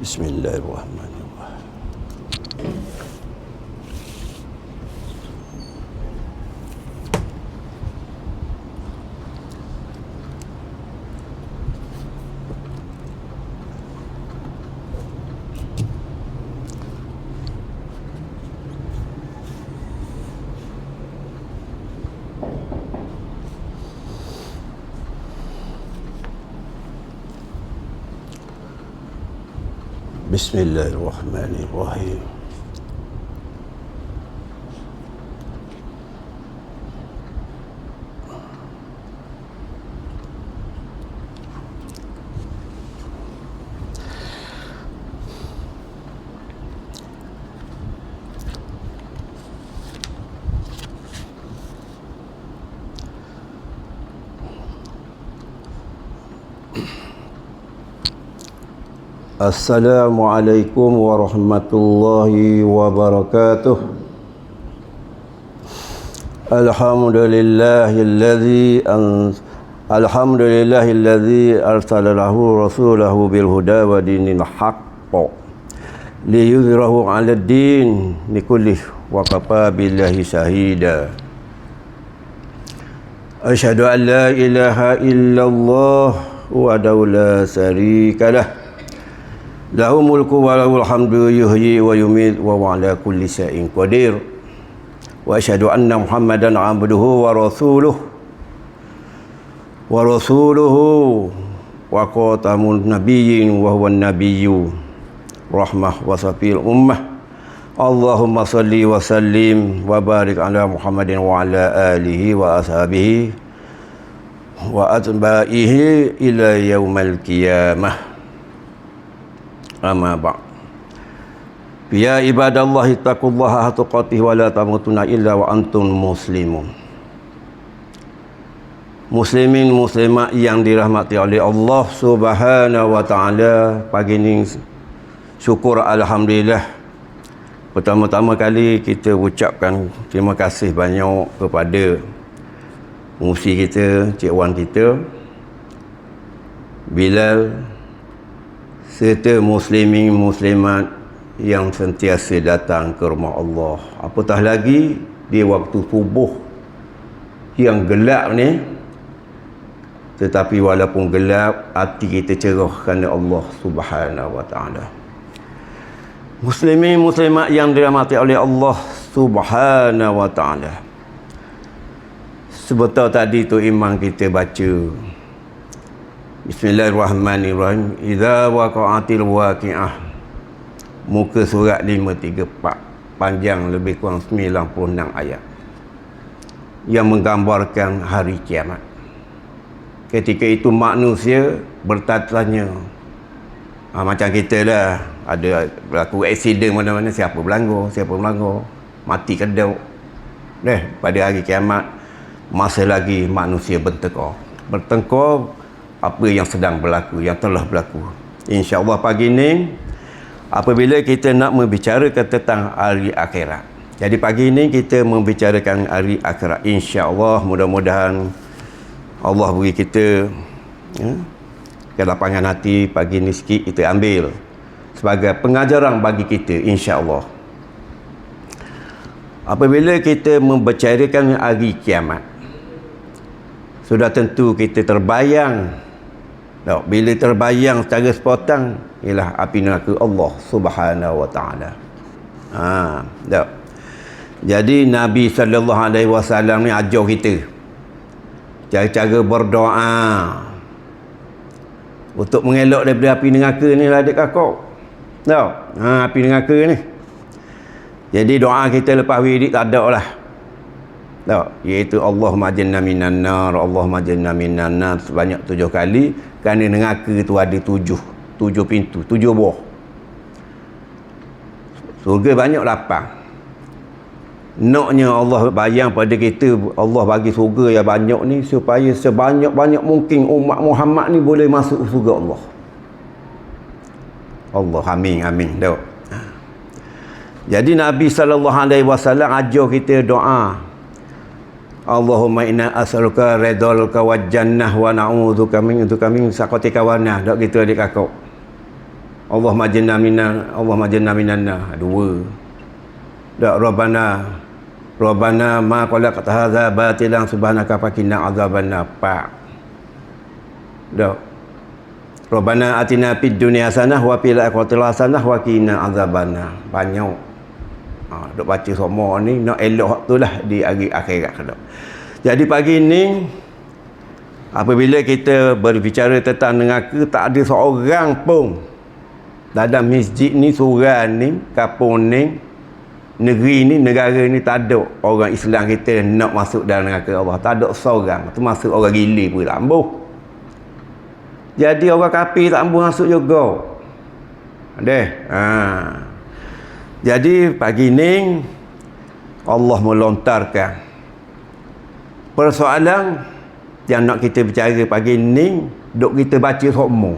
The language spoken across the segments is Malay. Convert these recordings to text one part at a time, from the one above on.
Bismillahirrahmanirrahim. Bismillahirrahmanirrahim. Assalamualaikum warahmatullahi wabarakatuh. Alhamdulillahilladzi arsala lahu rasulahu bil huda wa dinil haqq liyudhhirahu 'alad din bikulli wa kafa billahi shahida. Asyhadu an la ilaha illallah wahdahu la syarikalah lahu mulku wa lahul hamdu yuhyi wa yumiit wa ala kulli syai'in qadir. Wa asyhadu anna Muhammadan 'abduhu wa rasuluhu wa khatamun nabiyyin wa huwa an-nabiyyu rahmah wa safil ummah. Allahumma salli wa sallim wa barik ala Muhammadin wa ala alihi wa ashabihi wa atba'ihi ila yaumil qiyamah. Amma ba'd. Ya ibadallahi taqullaha haqqa tuqatih wa la tamutunna illa wa antum muslimun. Muslimin muslimat yang dirahmati oleh Allah Subhanahu wa taala, pagi ini syukur alhamdulillah. Pertama-tama kali kita ucapkan terima kasih banyak kepada pengurusi kita, Cik Wan kita, Bilal, serta muslimin muslimat yang sentiasa datang ke rumah Allah. Apatah lagi di waktu subuh yang gelap ni, tetapi walaupun gelap, hati kita cerah kerana Allah Subhanahu wa taala. Muslimin muslimat yang dirahmati oleh Allah Subhanahu wa taala, sebentar tadi tu imam kita baca Bismillahirrahmanirrahim. Idza waqa'atil waqi'ah. Muka surat 534, panjang lebih kurang 96 ayat, yang menggambarkan hari kiamat. Ketika itu manusia bertanya, macam kita lah, ada berlaku aksiden mana-mana, siapa melanggar, mati kedok. Pada hari kiamat, masa lagi manusia bertengkar apa yang sedang berlaku, yang telah berlaku. InsyaAllah pagi ini, apabila kita nak membicarakan tentang hari akhirat, jadi pagi ini kita membicarakan hari akhirat. InsyaAllah, mudah-mudahan Allah beri kita kelapangan hati. Pagi ini sikit kita ambil sebagai pengajaran bagi kita, insyaAllah. Apabila kita membicarakan hari kiamat, sudah tentu kita terbayang. Bila terbayang secara sepotong, ialah api neraka Allah Subhanahu wa taala. Jadi Nabi sallallahu alaihi wasallam ni ajar kita cara-cara berdoa untuk mengelak daripada api neraka ni lah, adik kakak. Api neraka ni. Jadi doa kita lepas wirid tak ada lah. Iaitu Allahumma ajirna minan nar, Allahumma ajirna minan nar sebanyak 7 kali, kerana neraka tu ada 7 pintu, 7 buah. Surga banyak 8. Naknya Allah bayang pada kita, Allah bagi surga yang banyak ni supaya sebanyak-banyak mungkin umat Muhammad ni boleh masuk surga Allah. Allah, amin, amin. Jadi Nabi SAW ajar kita doa, Allahumma inna as'aluka ridhalka wa jannah wa na'udzuka min sakhatika wa nar. Dok gitu adik kakak. Allah majinna minanna. Dua. Dak Rabbana ma khalaqta hadza batilan subhanaka faqina azabannar. Pak. Dak. Rabbana atina fid dunya hasanah wa fil akhirati hasanah wa qina azabannar. Banyak. Duk baca semua ni nak elok tu lah di hari akhirat kelak. Jadi pagi ni apabila kita berbicara tentang neraka, tak ada seorang pun dalam masjid ni, surau ni, kampung ni, negeri ni, negara ni, tak ada orang Islam kita nak masuk dalam neraka Allah. Tak ada seorang. Termasuk orang gila pun tak ambuh. Jadi orang kafir tak ambuh masuk juga. Jadi pagi ni Allah melontarkan persoalan yang nak kita bicara pagi ni. Duk kita baca semua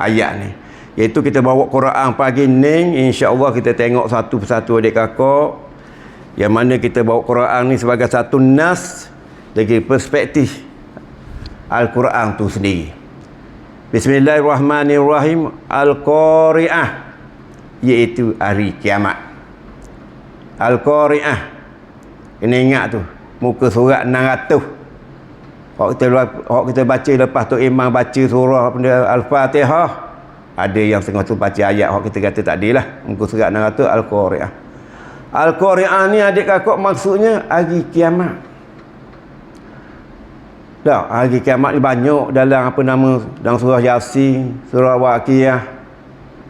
ayat ni, iaitu kita bawa Quran pagi ni. InsyaAllah kita tengok satu persatu adik kakak, yang mana kita bawa Quran ni sebagai satu nas dari perspektif Al-Quran tu sendiri. Bismillahirrahmanirrahim. Al-Qari'ah, iaitu hari kiamat. Al-Qari'ah, kena ingat tu, muka surat 600. Kalau kita baca lepas tu imam baca surah Al-Fatihah, ada yang setengah tu baca ayat kalau kita kata tak ada lah. Muka surat 600 Al-Qari'ah. Al-Qari'ah ni adik kakak maksudnya hari kiamat. Dah, hari kiamat ni banyak dalam dalam surah Yasin, surah Waqiah,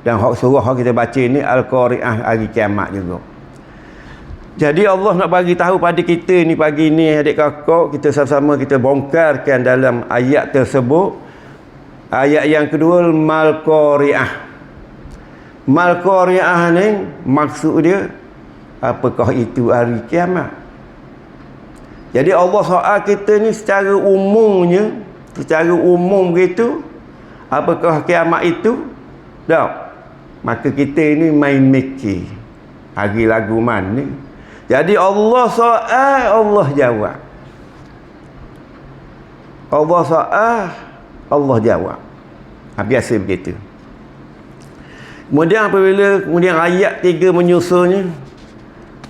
dan surah kita baca ni Al-Qari'ah, hari kiamat juga. Jadi Allah nak bagi tahu pada kita ni pagi ni adik kakak, kita sama-sama kita bongkarkan dalam ayat tersebut. Ayat yang kedua, Mal-Qari'ah. Mal-Qari'ah ni maksud dia, apakah itu hari kiamat? Jadi Allah soal kita ni secara umumnya, secara umum begitu, apakah kiamat itu? Dah. Maka kita ni main mikir hari lagu mana. Jadi Allah soal, Allah jawab. Allah soal, Allah jawab. Biasa begitu. Kemudian apabila ayat 3 menyusulnya,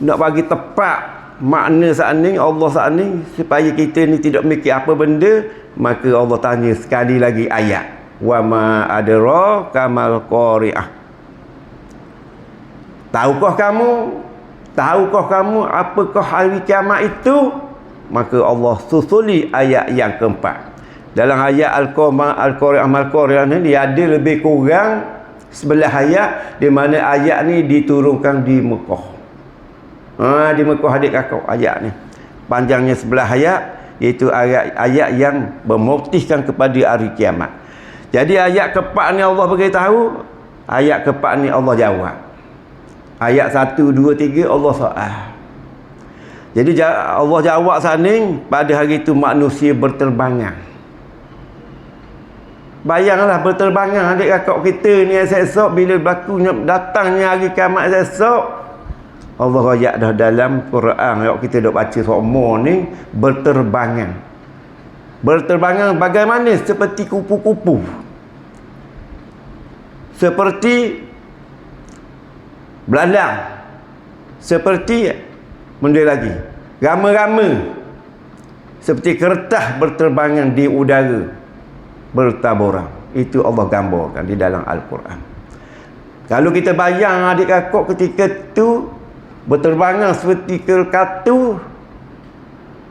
nak bagi tepat makna saat ni, Allah saat ni, supaya kita ni tidak mikir apa benda, maka Allah tanya sekali lagi ayat. Wa ma adraka mal qari'ah. Tahukah kamu apakah hari kiamat itu? Maka Allah susuli ayat yang keempat. Dalam ayat Al-Qari'ah Mal-Qari'ah ni dia ada lebih kurang 11 ayat, di mana ayat ni diturunkan di Mekah. Di Mekah adik kakak ayat ni. Panjangnya 11 ayat, iaitu ayat yang bermotifkan kepada hari kiamat. Jadi ayat keempat ni Allah beritahu, ayat keempat ni Allah jawab. Ayat 1, 2, 3 Allah soal. Jadi Allah jawab sana, pada hari itu manusia berterbangan. Bayanglah berterbangan adik kakak kita ni esok bila berlaku datangnya hari kiamat esok. Allah ayat dah dalam Quran, kalau kita dok baca semua ni, berterbangan. Berterbangan bagaimana? Seperti kupu-kupu. Seperti belalang, seperti benda lagi, rama-rama, seperti kertas berterbangan di udara, bertaburan. Itu Allah gambarkan di dalam Al-Quran. Kalau kita bayang adik kakak ketika tu berterbangan seperti kerkatu,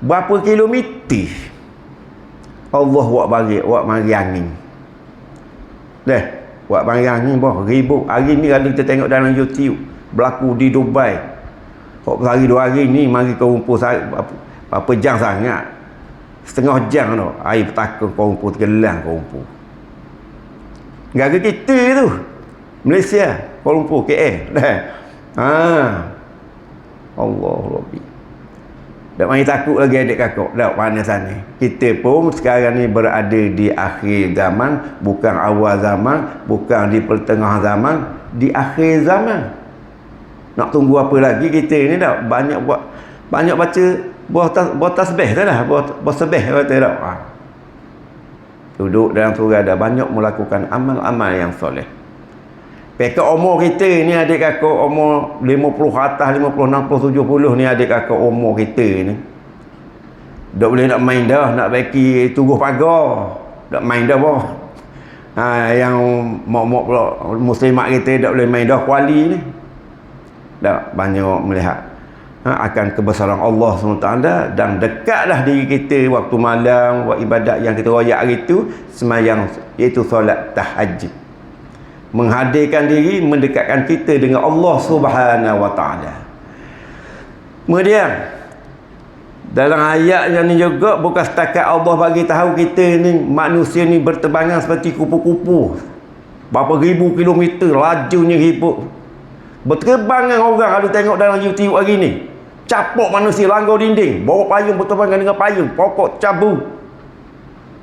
berapa kilometer Allah buat mari angin. Buat barang ni ribu. Hari ni kalau kita tengok dalam YouTube, berlaku di Dubai, hari 2 hari ni mari kau rumput berapa jam sangat, setengah jam tu air petaka kau rumput, tenggelam kau rumput. Negara kita tu Malaysia, Kuala Lumpur, KL Allah Rabbi. Tak main takut lagi adik kakak. Tak mana sana. Kita pun sekarang ni berada di akhir zaman, bukan awal zaman, bukan di pertengahan zaman, di akhir zaman. Nak tunggu apa lagi kita ni dah banyak baca buah tasbih dah lah, buah tasbih kata dah. Duduk dalam surga dah banyak melakukan amal-amal yang soleh. Pekak umur kita ni adik kakak umur 50 atas, 50, 60, 70 ni adik kakak umur kita ni. Tak boleh nak main dah, nak baiki tuguh pagar. Tak main dah boh. Yang mak-mak pula muslimat kita tak boleh main dah kuali ni. Tak banyak melihat akan kebesaran Allah SWT dan dekatlah diri kita waktu malam buat ibadat yang kita royak hari tu semayang, iaitu solat tahajud. Menghadirkan diri, mendekatkan kita dengan Allah SWT. Kemudian dalam ayat yang ni juga bukan setakat Allah bagi tahu kita ni manusia ni berterbangan seperti kupu-kupu. Berapa ribu kilometer lajunya hidup. Berterbangan orang ada tengok dalam YouTube hari ni. Capok manusia langgar dinding, bawa payung berterbangan dengan payung, pokok cabu.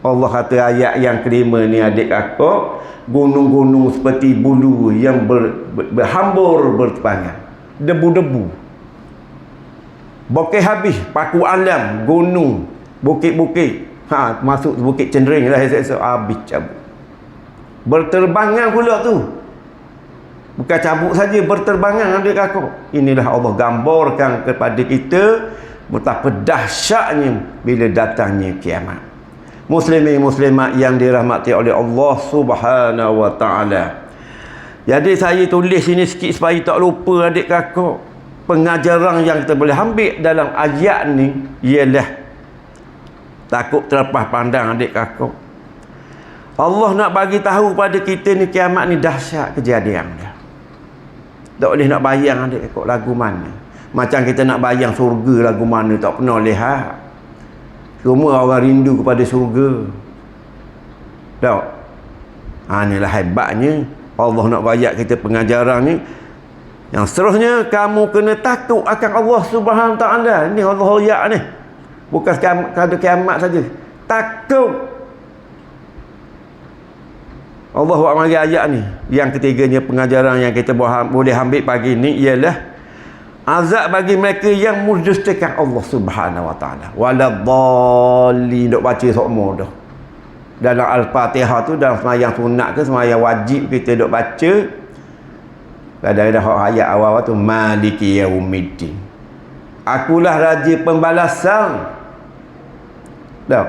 Allah kata ayat yang kelima ni adik kakak, gunung-gunung seperti bulu yang berhambur berterbangan. Debu-debu. Bokeh habis, paku alam, gunung, bukit-bukit. Masuk bukit cenderung lah, habis cabut. Berterbangan pula tu. Bukan cabut saja, berterbangan adik kakak. Inilah Allah gambarkan kepada kita betapa dahsyatnya bila datangnya kiamat. Muslimin muslimat yang dirahmati oleh Allah Subhanahu wa taala. Jadi saya tulis sini sikit supaya tak lupa adik kakak. Pengajaran yang kita boleh ambil dalam ayat ni ialah takut terlepas pandang adik kakak. Allah nak bagi tahu pada kita ni kiamat ni dahsyat kejadian dia. Tak boleh nak bayang adik kakak lagu mana. Macam kita nak bayang surga lagu mana tak pernah lihat. Semua orang rindu kepada surga. Tak? Inilah hebatnya Allah nak bayar kita pengajaran ni. Yang seterusnya kamu kena takut akan Allah Subhanahu Wa Taala. Ini Allah ayat ni. Bukan kata kiamat saja. Takut. Allah buat mari ayat ni. Yang ketiganya pengajaran yang kita boleh ambil pagi ni ialah azab bagi mereka yang mendustakan Allah Subhanahu Wa Taala. Waladhdallin, dok baca semua dah. Dalam Al-Fatihah tu dalam sembahyang sunat ke sembahyang wajib kita dok baca. Kadang-kadang ayat awal tu Maliki Yaumiddin. Akulah raja pembalasan. Dah.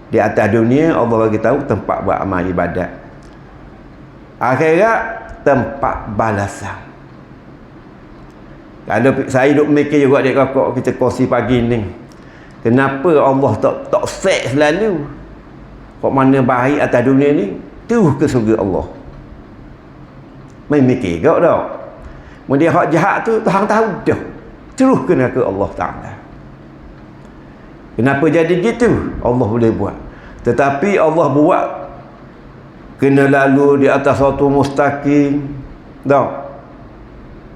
Di atas dunia Allah bagi tahu tempat buat amal ibadat. Akhirat tempat balasan. Kalau saya duk mikir juga adik kakak kita kongsi pagi ni. Kenapa Allah tak set selalu? Kok mana baik atas dunia ni? Terus ke surga Allah. Main mikir kau dah. Kemudian hak jahat tu Tuhan tahu dah. Terus kena ke Allah Ta'ala. Kenapa jadi gitu? Allah boleh buat. Tetapi Allah buat kena lalu di atas satu mustaqim. Dah.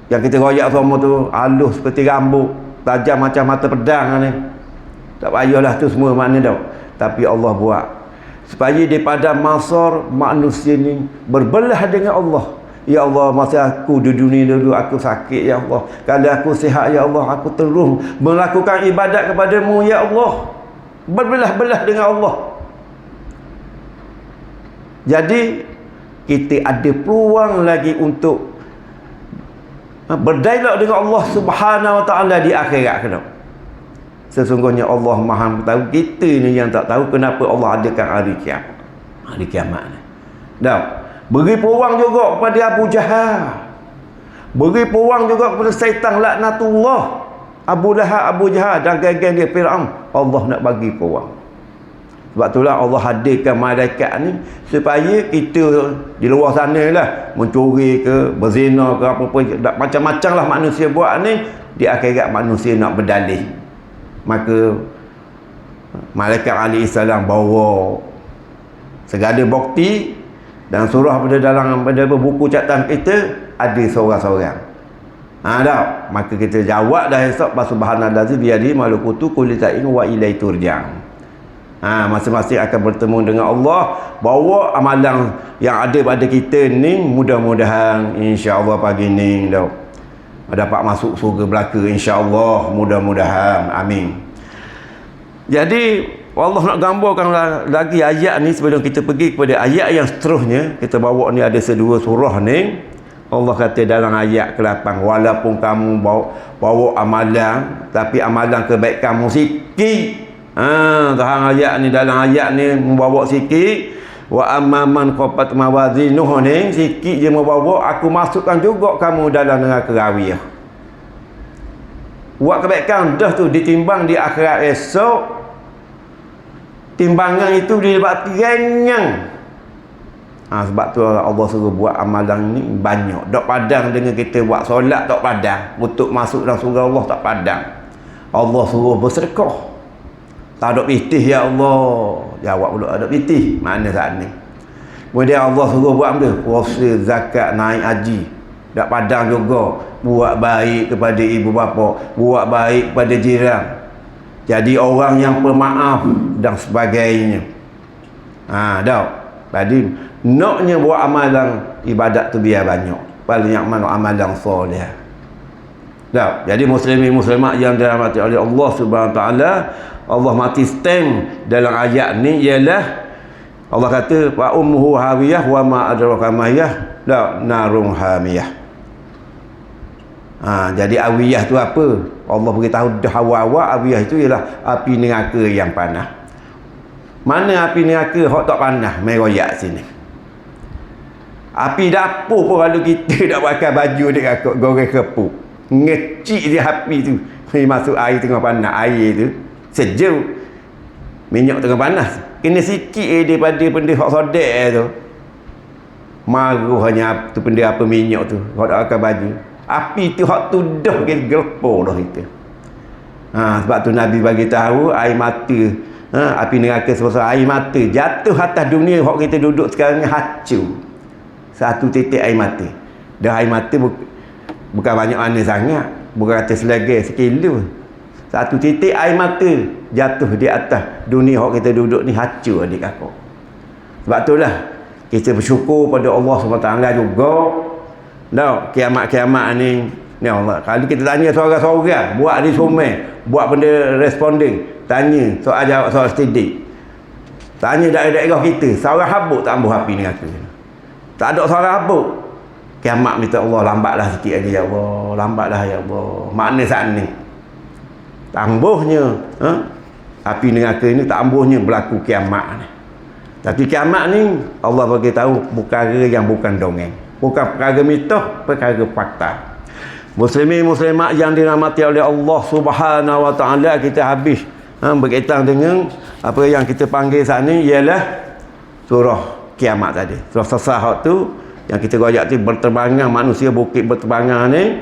Yang kita royak semua tu halus seperti rambut, tajam macam mata pedang ni. Tak payahlah tu semua makna dah. Tapi Allah buat supaya di pada masar manusia ni berbelah dengan Allah. Ya Allah, masa aku di dunia dulu aku sakit ya Allah. Kalau aku sihat ya Allah, aku terus melakukan ibadat kepadamu ya Allah. Berbelah-belah dengan Allah. Jadi kita ada peluang lagi untuk berdialog dengan Allah Subhanahu Wa Taala di akhirat kena. Sesungguhnya Allah Maha tahu, kita ni yang tak tahu kenapa Allah adakan hari kiamat. Hari kiamat ni. Dah. Beri peluang juga kepada Abu Jahal. Beri peluang juga kepada syaitan laknatullah. Abu Lahab, Abu Jahal dan geng-geng dia Firaun. Allah nak bagi peluang. Sebab itulah Allah hadirkan malaikat ni supaya kita di luar sana lah mencuri ke, berzina ke, apa-apa macam-macam lah manusia buat ni. Di akhirat manusia nak berdalih. Maka malaikat alaihi salam bawa segala bukti dan surah pada buku catatan kita ada seorang-seorang. Dah. Maka kita jawab dah esok subhanallazi biyadihi malakutu kulli shay'in wa ilaihi turja'un. Masing-masing akan bertemu dengan Allah. Bawa amalan yang ada pada kita ni mudah-mudahan insya-Allah pagi ni dapat masuk surga belaka insya-Allah, mudah-mudahan. Amin. Jadi Allah nak gambarkan lagi ayat ni sebelum kita pergi kepada ayat yang seterusnya. Kita bawa ni ada sedua surah ni. Allah kata dalam ayat ke-8, walaupun kamu bawa amalan, tapi amalan kebaikan kamu sikit. Tahan ayat ni, dalam ayat ni membawa sikit. Wa amman qafat mawazinuhu ni, sikit je membawa, aku masukkan juga kamu dalam neraka rawiyah. Buat kebaikan dah tu ditimbang di akhirat esok. Timbangan itu dilebati ringan. Sebab tu Allah suruh buat amalan ni banyak. Tak padang dengan kita buat solat, tak padang. Untuk masuk dalam surga Allah tak padang. Allah suruh bersedekah. Tak ada pitih, ya Allah. Jawab pula, ada pitih. Mana saat ni? Kemudian Allah suruh buat apa? Puasa, zakat, naik haji. Tak padang juga. Buat baik kepada ibu bapa. Buat baik kepada jiran. Jadi orang yang pemaaf dan sebagainya. Dah. Jadi naknya buat amalan ibadat tu biar banyak. Paling yang mana amalan soleh. Dah. Jadi muslimin muslimat yang dirahmati oleh Allah Subhanahu Wa Taala, Allah mati stamp dalam ayat ni ialah Allah kata wa ummuhu hawiyah wa ma adraka ma hiya la narun hamiyah. Jadi awiyah tu apa? Allah beritahu dah awal-awal awiyah itu ialah api neraka yang panas. Mana api neraka hok tak panas? Mai royak sini. Api dapur pun kalau kita tak pakai baju dia goreng kepuk. Ngecik dia api tu. Masuk air tengah panas, air tu sejuk. Minyak tengah panas. Kena sikit daripada benda hok sodek tu. Maruh hanya tu benda apa minyak tu. Hok tak pakai baju. Api tu hok tu dah kita gelpo dah kita. Sebab tu Nabi bagi tahu air mata, api neraka sebesar air mata jatuh atas dunia hok kita duduk sekarang ni hancur. Satu titik air mata. Dah air mata bukan banyak mana sangat. Bukan kata selegai sekilo. Satu titik air mata jatuh di atas dunia hok kita duduk ni hancur adik kakak. Sebab itulah kita bersyukur pada Allah SWT juga. Dah, kiamat-kiamat ni Allah. Kalau kita tanya seorang-seorang, buat di somai, buat benda responding, tanya soal jawab soal steady. Tanya daerah-daerah kita, seorang habuk tak ambuh api neraka. Tak ada seorang habuk. Kiamat minta Allah lambatlah sikit aja ya Allah, lambatlah ya Allah. Makna saat ni tambuhnya api neraka ni tambuhnya berlaku kiamat ni. Tapi kiamat ni Allah bagi tahu perkara yang bukan dongeng. Bukan perkara mitos, perkara fakta. Muslimin muslimat yang dirahmati oleh Allah Subhanahu Wa Taala, kita habis berkaitan dengan apa yang kita panggil saat ni ialah surah kiamat tadi. Surah Sasah tu yang kita royak tu berterbangan manusia bukit berterbangan ni.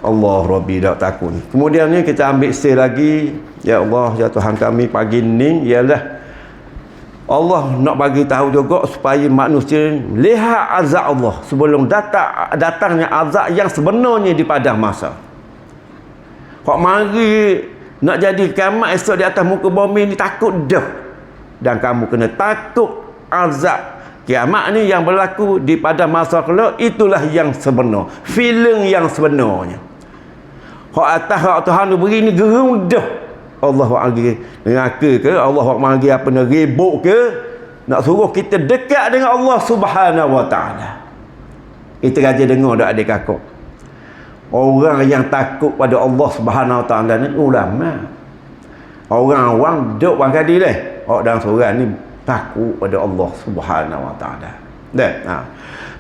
Allah Rabbi tak takut. Kemudian ni kita ambil stay lagi, ya Allah ya Tuhan kami, pagi ni ialah Allah nak bagi tahu juga supaya manusia lihat azab Allah sebelum datangnya azab yang sebenarnya di padang masa. Kok mari nak jadi kiamat esok di atas muka bumi ni, takut dah. Dan kamu kena takut azab kiamat ni yang berlaku di padang masa kelak, itulah yang sebenar, feeling yang sebenarnya. Kok atas hak Tuhan beri ni gerung dah. Allah bagi neraka ke, Allah bagi apa nak ribut ke, nak suruh kita dekat dengan Allah Subhanahu Wa Taala. Kita raja dengar dak adik kakak. Orang yang takut pada Allah Subhanahu Wa Taala ni ulama. Orang awam duk bangkai dia. Dalam surah ni takut pada Allah Subhanahu Wa Taala.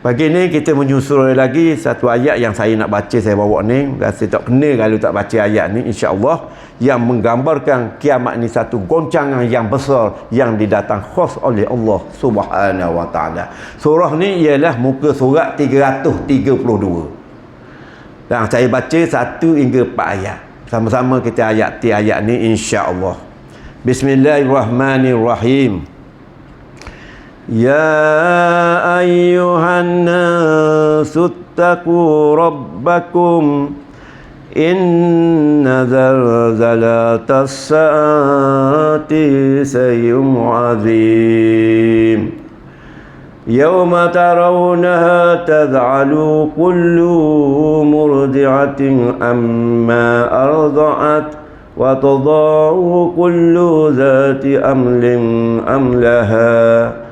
Pagi ni kita menyusul lagi satu ayat yang saya nak baca, saya bawa ni. Rasa tak kena kalau tak baca ayat ni, insya-Allah, yang menggambarkan kiamat ni satu goncangan yang besar yang didatang khas oleh Allah Subhanahu Wa Taala. Surah ni ialah muka surat 332. Dan saya baca 1 hingga 4 ayat. Sama-sama kita ayati ayat ni insya-Allah. Bismillahirrahmanirrahim. Ya ayyuhan nasu ittaqu rabbakum inna zalzalatas saati sayyum azim yawma tarawnaha tad'alu kullu murdi'atin amma arda'at wa tadau kullu zati amlin amlaha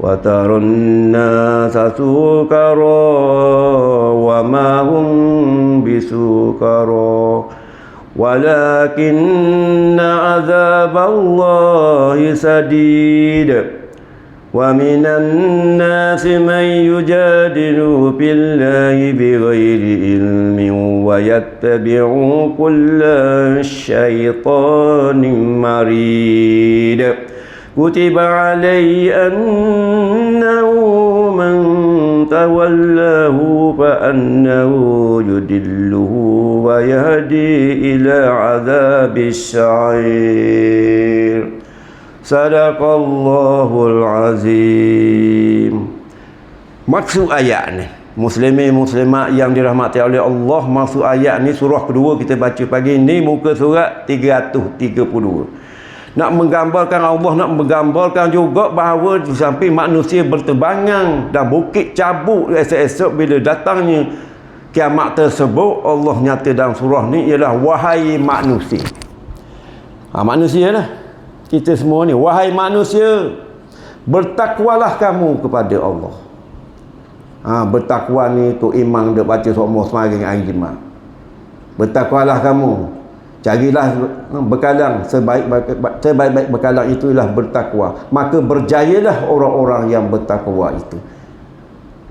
wa tarun nasa sukara wa ma hum bisukara walakinna azaballahi sadid wa minan nasi man yujadilu billahi bighairi ilmin wa yattabi'u kulla syaitanin marid kutiba alaihi annahu man tawallahu fa annahu yudilluhu wa yahdi ila azabis sa'ir. Sadaqallahul azim. Maksud ayat ni, muslimin muslimat yang dirahmati oleh Allah, maksud ayat ni surah kedua kita baca pagi ni, muka surat 332. Nak menggambarkan Allah, nak menggambarkan juga bahawa di samping manusia berterbangan dan bukit cabut esok-esok bila datangnya kiamat tersebut, Allah nyata dalam surah ni ialah wahai manusia. Manusia lah kita semua ni, wahai manusia, bertakwalah kamu kepada Allah. Bertakwa ni tu imam dia baca semua semaring hari Jumaat. Bertakwalah kamu, carilah bekalan, sebaik-baik bekalan itulah bertakwa, maka berjayalah orang-orang yang bertakwa itu.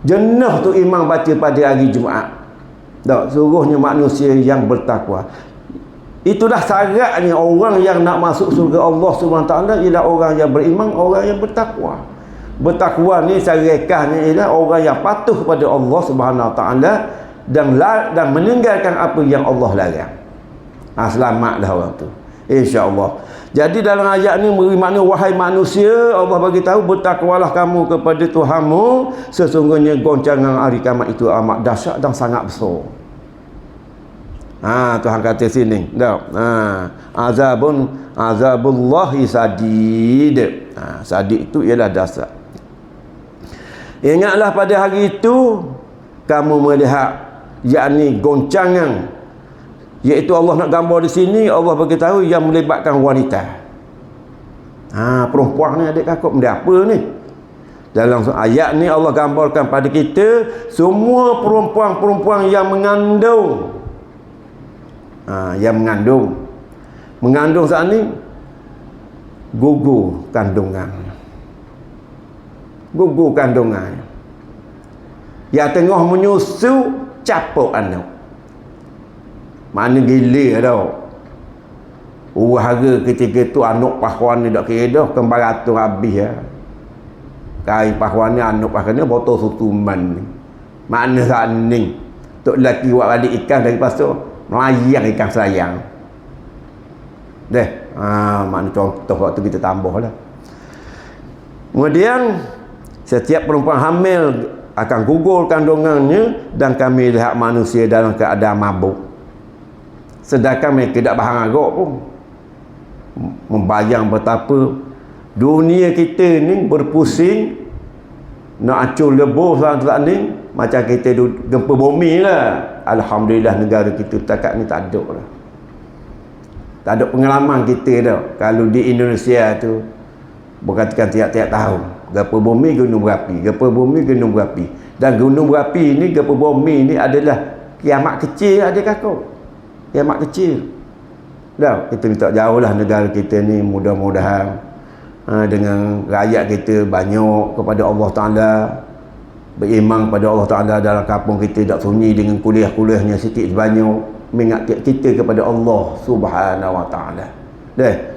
Jenah tu imam baca pada hari Jumaat. Tak, suruhnya manusia yang bertakwa. Itulah syaratnya orang yang nak masuk surga Allah SWT ialah orang yang beriman, orang yang bertakwa. Bertakwa ni secara rekahnya ialah orang yang patuh kepada Allah SWT dan meninggalkan apa yang Allah larang. Selamatlah orang tu, insya-Allah. Jadi dalam ayat ni beri makna wahai manusia, Allah bagi tahu bertakwalah kamu kepada Tuhanmu, sesungguhnya goncangan hari kiamat itu amat dahsyat dan sangat besar. Tuhan kata sini dah, azabullahi sadid. Sadid itu ialah dahsyat. Ingatlah pada hari itu kamu melihat, yakni goncangan, iaitu Allah nak gambar di sini, Allah beritahu yang melibatkan wanita. Perempuan ni adik kakak benda apa ni? Dalam ayat ni Allah gambarkan pada kita semua perempuan-perempuan yang mengandung. Yang mengandung saat ni gugur kandungan, yang tengah menyusu capuk anak. Mana gila tau. Harga ketika tu anak pahuan ni tak kira dah, kembar ratus habis ya. Kain pahuan ni anak pahuan ni botol sutuman ni. Mana saat ni tok lelaki buat balik ikan dari pasar, melayang ikan sayang. Makna contoh waktu kita tambah lah. Kemudian setiap perempuan hamil akan gugur kandungannya, dan kami lihat manusia dalam keadaan mabuk, sedangkan mereka tidak bahan agak pun. Membayang betapa dunia kita ni berpusing, nak acur lebur saat ni macam kita gempa bumi lah. Alhamdulillah negara kita takat ni tak ada lah. Tak ada pengalaman kita dah. Kalau di Indonesia tu berkatakan tiap-tiap tahun gempa bumi, gunung berapi, gempa bumi, gunung berapi. Dan gunung berapi ni, gempa bumi ni adalah kiamat kecil adik kakak. Kiamat kecil. Dah, kita minta jauhlah negara kita ni, mudah-mudahan dengan rakyat kita banyak kepada Allah Ta'ala, beriman pada Allah Ta'ala, dalam kampung kita tak sunyi dengan kuliah-kuliahnya sikit sebanyak, mengingat kita kepada Allah Subhanahu Wa Ta'ala.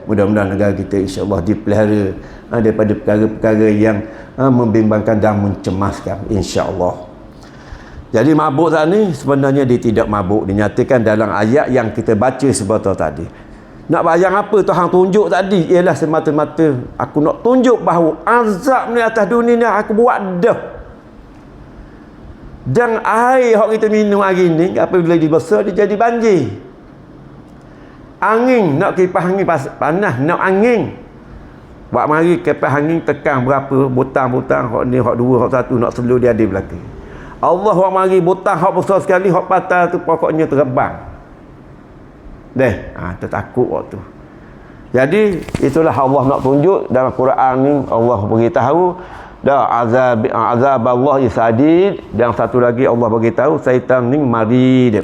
Mudah-mudahan negara kita insya-Allah dipelihara daripada perkara-perkara yang membimbangkan dan mencemaskan, insya-Allah. Jadi mabuk saat ni sebenarnya dia tidak mabuk, dinyatakan dalam ayat yang kita baca sebentar tadi. Nak bayang apa Tuhan tunjuk tadi ialah semata-mata aku nak tunjuk bahawa azab ni atas dunia ni aku buat dah. Dan air yang kita minum hari ni apabila dibesar dia jadi banjir. Angin, nak kipas angin panas, nak angin. Buat mari kipas angin tekan berapa butang-butang, hak ni, hak dua, hak satu, nak seluruh dia ada belakang. Allah buat mari butang hak besar sekali, hak patah tu pokoknya terbang. Tertakut waktu. Jadi itulah Allah nak tunjuk dalam Quran ni. Allah beritahu azab Allah sadid. Dan satu lagi Allah bagi tahu syaitan ni marid.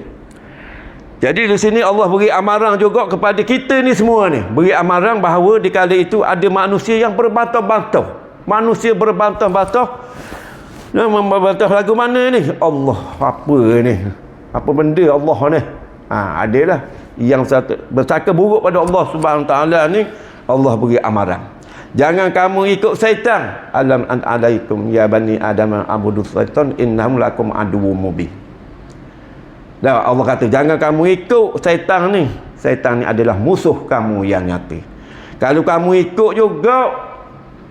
Jadi di sini Allah beri amaran juga kepada kita ni semua ni. Beri amaran bahawa di kala itu ada manusia yang berbantah-bantah. Manusia berbantah-bantah. Nah, membantah lagu mana ni? Allah, apa ni? Apa benda Allah ni? Adalah yang bercakap buruk pada Allah Subhanahu Wa Taala ni, Allah beri amaran. Jangan kamu ikut syaitan. Alam an alaikum ya bani adam abudu syaitan innahum lakum aduwwum mubin. Dah Allah kata jangan kamu ikut syaitan ni. Syaitan ni adalah musuh kamu yang nyata. Kalau kamu ikut juga,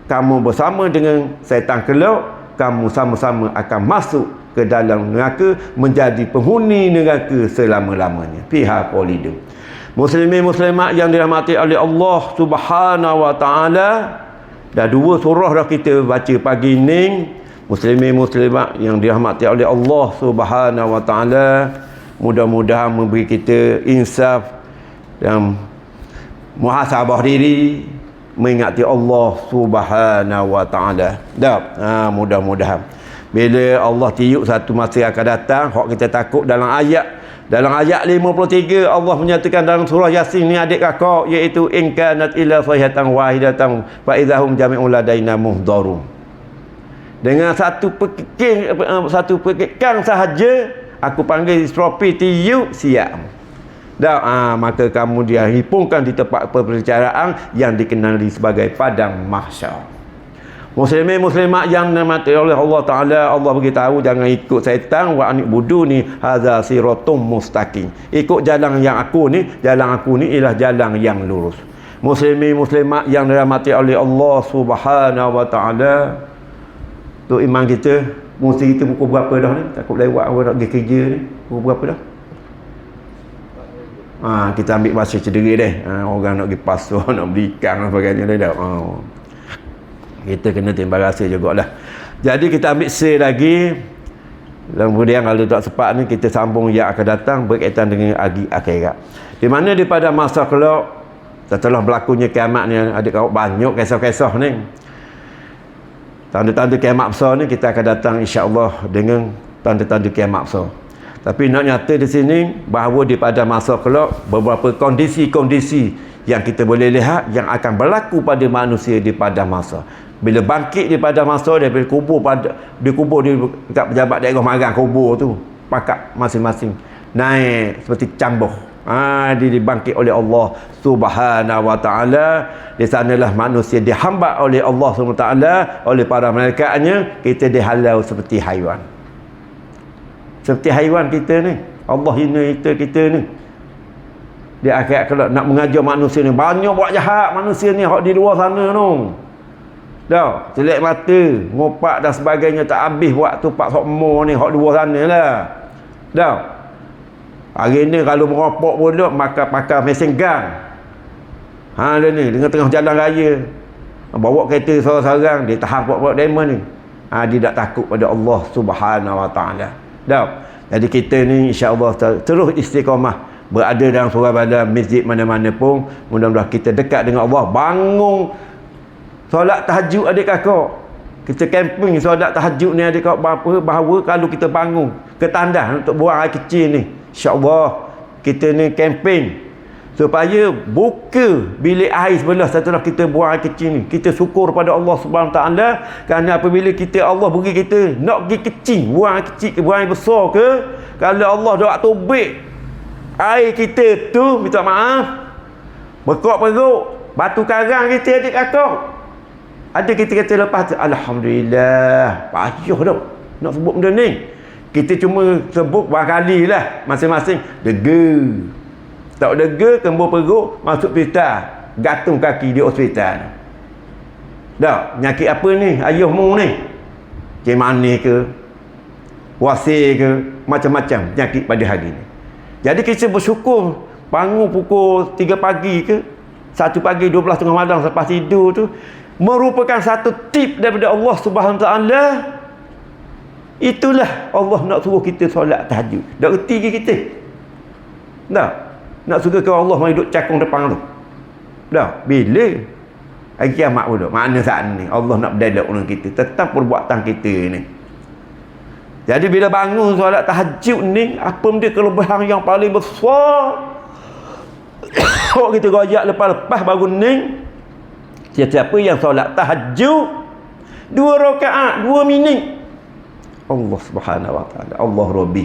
kamu bersama dengan syaitan kelak, kamu sama-sama akan masuk ke dalam neraka, menjadi penghuni neraka selama-lamanya. Pihak khalidun. Muslimin muslimat yang dirahmati oleh Allah Subhanahu Wa Taala. Dah 2 surah dah kita baca pagi ni. Muslimin muslimat yang dirahmati oleh Allah Subhanahu Wa Taala, mudah-mudahan memberi kita insaf dan muhasabah diri, mengingati Allah Subhanahu Wa Taala. Mudah-mudahan bila Allah tiup satu masa akan datang, hak kita takut dalam ayat 53 Allah menyatakan dalam surah Yasin ni adik kakak, iaitu in kanat illa sayhatan wahidatan fa idahum jami'un ladaina muhdharun. Dengan satu pekikan sahaja aku panggil Israfil tiup siap. Maka kamu dihimpunkan di tempat perbicaraan yang dikenali sebagai padang mahsyar. Muslimin muslimat yang dirahmati oleh Allah Taala, Allah beritahu jangan ikut syaitan. Wa anibudu ni hadza siratum mustaqim. Ikut jalan yang aku ni ialah jalan yang lurus. Muslimin muslimat yang dirahmati oleh Allah Subhanahu Wa Taala, tu iman kita, mesti kita pukul berapa dah ni? Takut lewat awak nak pergi kerja ni. Pukul berapa dah? Kita ambil masa cedera deh. Orang nak pergi pasar, nak beli ikan dan sebagainya dah. Kita kena timbang rasa jugalah. Jadi kita ambil lagi. Kemudian kalau tak sempat ni, kita sambung yang akan datang berkaitan dengan akhirat. Di mana daripada masa kelak, setelah berlakunya kiamat ni, ada banyak kisah-kisah ni. Tanda-tanda kiamat besar ni kita akan datang insya-Allah dengan tanda-tanda kiamat besar. Tapi nak nyata di sini bahawa daripada masa kelak beberapa kondisi-kondisi yang kita boleh lihat yang akan berlaku pada manusia di pada masa. Bila bangkit daripada masa daripada kubur dikubur di dekat pejabat daerah Marang, kubur tu pakak masing-masing naik seperti cambuh. Dibangkit oleh Allah Subhanahu Wa Taala. Di sanalah manusia dihamba oleh Allah Subhanahu Wa Taala, oleh para malaikatnya. Kita dihalau seperti haiwan. Seperti haiwan kita ni. Allah hina kita ni. Di akhirat kalau nak mengajar manusia ni, banyak buat jahat manusia ni hak di luar sana tu. Dah, celek mata, ngopak dan sebagainya, tak habis buat tu pak sokmo ni hak di luar sana lah. Dah. Hari ni kalau merokok pula pakai mesin gun. Dia ni dengan tengah jalan raya, bawa kereta seorang-seorang, dia tahan buat demo ni. Dia tak takut pada Allah Subhanahu Wa Taala. Dah. Jadi kita ni insya-Allah terus istiqamah berada dalam surau pada masjid mana-mana pun. Mudah-mudahan kita dekat dengan Allah. Bangun solat tahajud adik kakak. Kita camping solat tahajud ni adik kakak, bahawa kalau kita bangun ke tandas untuk buang air kecil ni, insya-Allah kita ni camping supaya buka bilik air sebelah setelah kita buang air kecil ni. Kita syukur pada Allah Subhanahu Taala kerana apabila kita Allah beri kita nak pergi kecil, buang air kecil ke buang air besar ke, kalau Allah dak tubik air kita tu, minta maaf, bekok perut, batu karang kita adik kakak. Ada kita kata lepas tu, alhamdulillah, payah dah nak sebut benda ni. Kita cuma sebut barangkali lah masing-masing. Dega, tak dega, kembur perut, masuk hospital, gantung kaki di hospital. Dah, penyakit apa ni ayahmu ni? Cemani ke, wasir ke, macam-macam penyakit pada hari ni. Jadi kita bersyukur bangun pukul 3 pagi ke 1 pagi 12 tengah malam selepas tidur tu merupakan satu tip daripada Allah Subhanahu Taala. Itulah Allah nak suruh kita solat tahajud. Dak reti ke kita? Dah. Nak suruh ke Allah mai duduk cakung depan tu. Dah. Bila? Hari kiamat pula. Mana saat ni Allah nak berdialog dengan kita tentang perbuatan kita ni. Jadi bila bangun solat tahajud ni, apa benda kelebihan yang paling besar? Kalau kita royak lepas-lepas bangun ni, siapa yang solat tahajud 2 rakaat 2 minit, Allah Subhanahu wa taala, Allah Rabbi,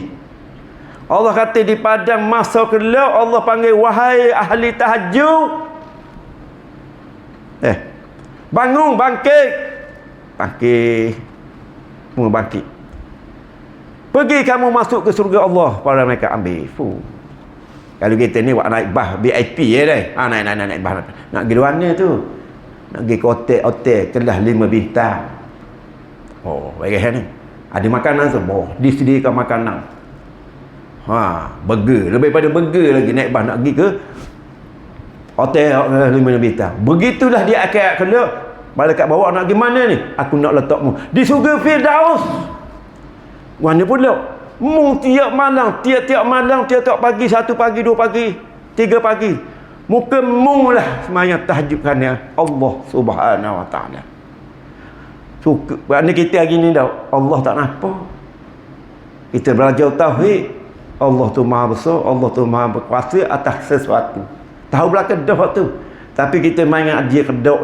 Allah kata di padang masa kelak Allah panggil, wahai ahli tahajud, bangun, bangkit, semua bangkit, pergi kamu masuk ke surga Allah. Para mereka ambil. Kalau kita ni buat naik bah VIP je deh. Naik bah. Nak pergi mana tu? Nak pergi ke hotel kelas 5 bintang. Baik ni. Ada makanan semua. Disediakan makanan. Burger. Lebih pada burger lagi naik bah nak pergi ke hotel 5 bintang. Begitulah dia akhirat kelak. Malaikat bawa nak pergi mana ni? Aku nak letakmu di surga Firdaus. Mana pula? Tiap malam, tiap pagi, 1 pagi, 2 pagi, 3 pagi. Muka lah semayang tahajud kerana Allah Subhanahu wa taala. Suka. Kerana kita hari ni dah Allah tak nampak. Kita belajar tauhid. Allah tu Maha Besar, Allah tu Maha berkuasa atas sesuatu. Tahu belakang dah tu. Tapi kita main dia kedok,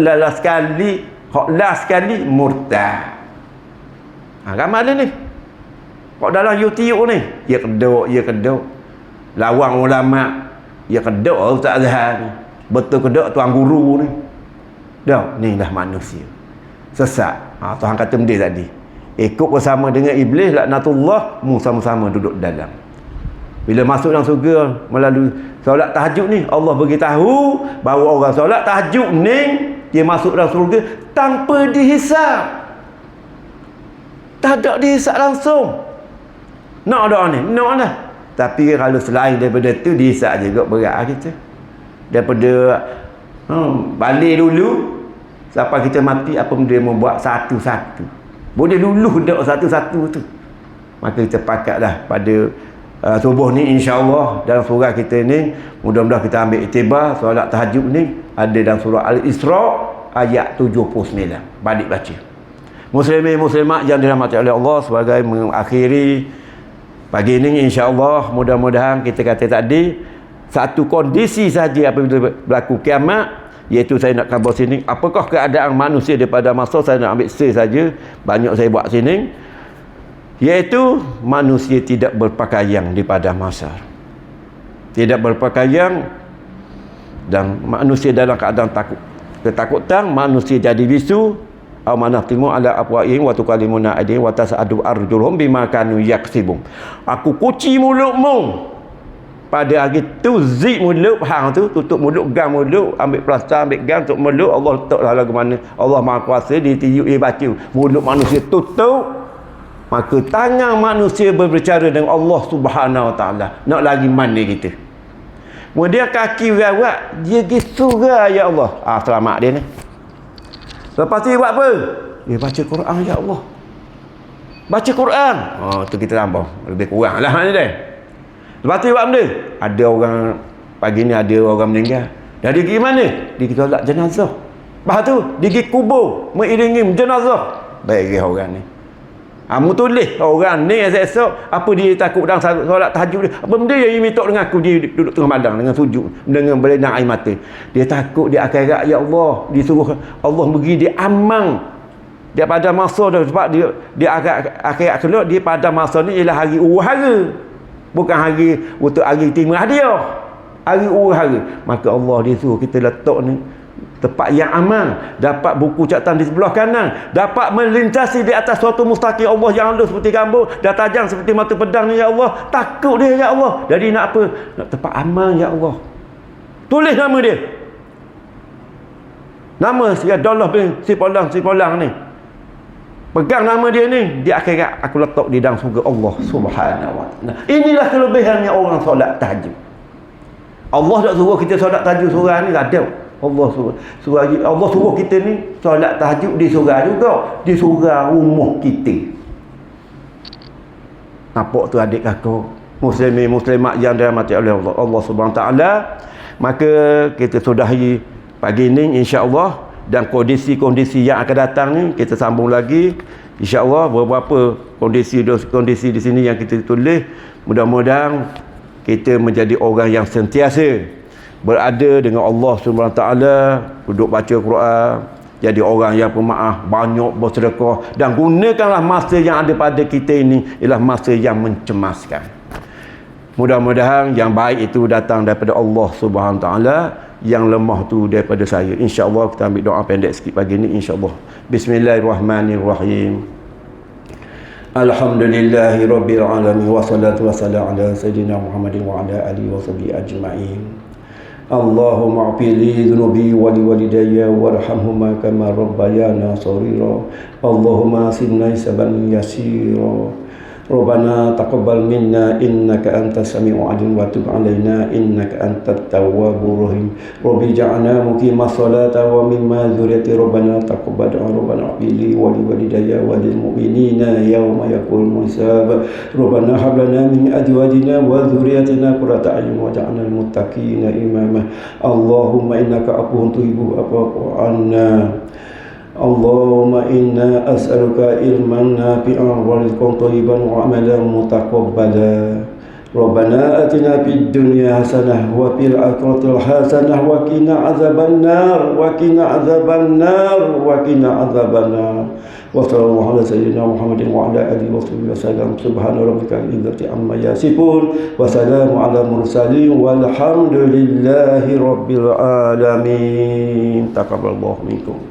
last sekali murtad. Ramai ni. Kok dalam YouTube ni, ya kedok. Lawang ulama, ya kedok Ustaz Azhar ni. Betul kedok tuan guru ni. Dah, ni dah manusia. Sesat. Tuhan kata benda tadi. Ikut bersama dengan iblis, laknatullah, sama-sama duduk dalam. Bila masuk dalam surga melalui solat tahajud ni, Allah beritahu bahawa orang solat tahajud ni dia masuk dalam surga tanpa dihisap. Tak ada dihisap langsung. Nak ada ni, nak lah. Tapi kalau selain daripada tu, dihisap juga berat kita. Daripada balik dulu sampai kita mati, apa benda membuat satu-satu. Boleh luluh dak satu-satu tu. Maka kita pakatlah pada subuh ni, insya-Allah dalam surah kita ni, mudah-mudahan kita ambil iktibar solat tahajud ni ada dalam surah Al-Isra ayat 79. Balik baca. Muslimin muslimat yang dirahmati oleh Allah, sebagai mengakhiri pagi ini, insya-Allah mudah-mudahan kita kata tadi satu kondisi saja apabila berlaku kiamat, iaitu saya nak khabar sini, apakah keadaan manusia daripada masa, saya nak ambil saja, banyak saya buat sini, iaitu manusia tidak berpakaian di padang mahsyar. Tidak berpakaian, dan manusia dalam keadaan ketakutan, manusia jadi bisu. Aw manahtimu ala afwahihim wa tukallimuna aydihim wa tas'adu arjuluhum bima kanu yaksibun. Aku kunci mulutmu pada hari tu, zip mulut hang tu, tutup mulut, gam mulut, ambil plaster, ambil gam untuk mulut. Allah letaklah lagu mana. Allah Maha Kuasa, ditiup baca mulut manusia tutup, maka tangan manusia berbicara dengan Allah Subhanahu wa taala. Nak lagi mana kita? Kemudian kaki rawat, dia pergi surga, ya Allah. Selamat dia ni. Lepas tu dia buat apa? Dia baca Quran, ya Allah. Baca Quran. Tu kita tambah. Lebih kurang lah ni dah. Lepas tu dia buat benda. Ada orang, pagi ni ada orang meninggal. Dah dia pergi mana? Dia pergi solat jenazah. Lepas tu, dia pergi kubur, mengiringi jenazah. Baik orang ni. Mu tulis orang ni esok apa dia takut dalam solat tahajud dia. Apa benda yang minta dengan aku, dia duduk tengah padang dengan sujud, dengan berlinang air mata. Dia takut di akhirat, ya Allah, disuruh Allah bagi dia amang. Dia pada masa dah, sebab dia akhirat kelak, dia pada masa ni ialah hari uhara. Bukan hari untuk hari terima hadiah. Hari uhara. Maka Allah dia suruh kita letak ni tempat yang aman, dapat buku catatan di sebelah kanan, dapat melintasi di atas suatu mustaqim Allah yang halus seperti gambar dan tajam seperti mata pedang ni, ya Allah. Takut dia, ya Allah. Jadi nak apa? Nak tempat aman, ya Allah. Tulis nama dia. Nama si Abdullah bin Sipolang ni. Pegang nama dia ni, di akhirat aku letak di dalam surga Allah Subhanahu wa taala. Inilah kelebihannya orang solat tahajud. Allah tak suruh kita solat tahajud surah ni, tak ada. Allah suruh kita ni solat tahajud di surga juga, di surga rumah kita. Nampak tu adik kakak muslimin muslimat yang dirahmati oleh Allah Subhanahu taala. Maka kita sudahi pagi ni insya-Allah, dan kondisi-kondisi yang akan datang ni kita sambung lagi insya-Allah. Beberapa kondisi di sini yang kita tulis, mudah-mudahan kita menjadi orang yang sentiasa berada dengan Allah Subhanahu Wa Taala, duduk baca Quran, jadi orang yang pemaaf, banyak bersedekah, dan gunakanlah masa yang ada pada kita ini ialah masa yang mencemaskan. Mudah-mudahan yang baik itu datang daripada Allah Subhanahu Wa Taala, yang lemah tu daripada saya. Insya-Allah kita ambil doa pendek sikit pagi ni insya-Allah. Bismillahirrahmanirrahim. Alhamdulillahi rabbil alamin, wassalatu wassalamu ala sayyidina Muhammadin wa ala alihi washabihi ajma'in. Allahumma afili dhunubi wa liwalidayya warhamhuma kama rabbayana shaghira. Allahumma sinna hisaban yasira. Rabbana taqabbal minna innaka antas samiul alim wa tub alaina innaka antat tawwabur rahim. Rabbi ja'alna muqimas salata wa mimma dzurriyyati rabbana taqabbal rabbana fili wa liwalidayya wa lil mu'minina yauma yaqumul hisab. Rabbana hab lana min azwajina wa dzurriyyatina qurrata a'yun waj'alna lil muttaqina imama. Allahumma innaka afuwwun tuhibbul afwa anna. Allahumma inna as'aluka ilman nafi'an wa rizqan thayyiban wa amalan mutaqabbala. Rabbana atina fid dunya hasanah wa fil akhirati hasanah wa qina azabannar wa qina azabannar wa qina azabannar. Wa sallallahu ala sayyidina Muhammadin wa ala alihi wa sallam. Subhana rabbika rabbil izzati amma yasifun wa salamun ala mursalin walhamdulillahi rabbil alamin. Taqabbalallahu minkum.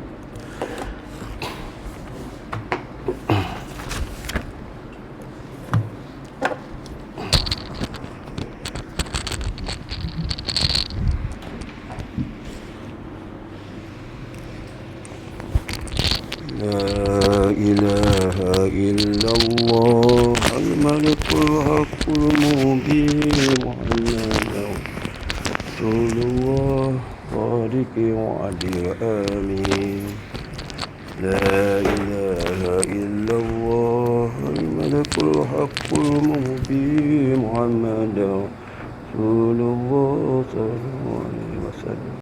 La ilaha illallah al-malikul haqqul mubin Muhammadan Rasulullah sadiqi wa adil amin. La ilaha illallah al-malikul haqqul mubin Muhammadan Rasulullah sallallahu alaihi wasallam.